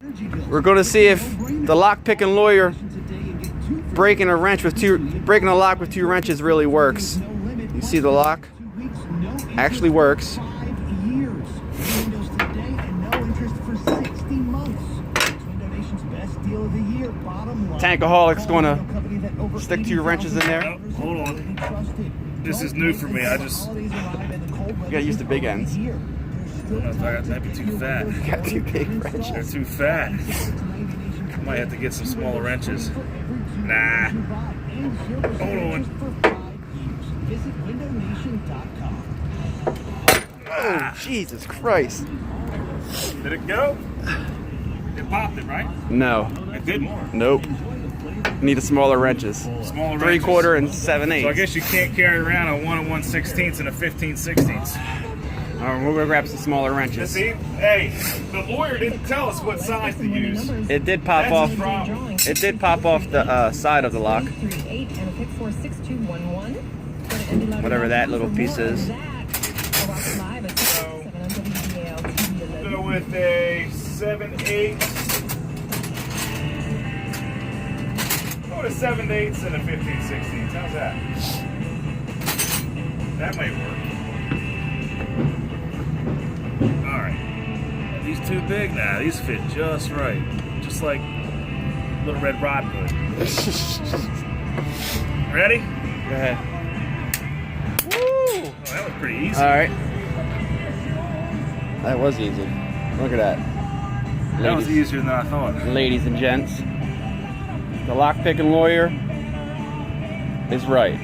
We're going to see if the lock-picking lawyer breaking a lock with two wrenches really works. You see the lock actually works. Tankaholic's going to stick two wrenches in there. Oh, hold on. This is new for me. You gotta use the big ends. I don't know if that might be too fat. You got two big wrenches. They're too fat. Might have to get some smaller wrenches. Nah. Hold on. Oh, Jesus Christ. Did it go? It popped it, right? No. It didn't. Nope. Need a smaller wrenches. Smaller 3/4 and 7/8. So I guess you can't carry around a 1 1/16 and a 15/16. Alright, we're gonna grab some smaller wrenches. See, hey, the lawyer didn't tell us what size to use. It did pop off. It did pop off the side of the lock. Whatever that little piece is. So, go with a 7/8. Go with a 7/8 and a 15/16. How's that? That might work. Alright. These too big? Nah, these fit just right. Just like Little Red Riding Hood. Ready? Go ahead. Woo! Oh, that was pretty easy. Alright. That was easy. Look at that. That was easier than I thought. Ladies and gents, the lock-picking lawyer is right.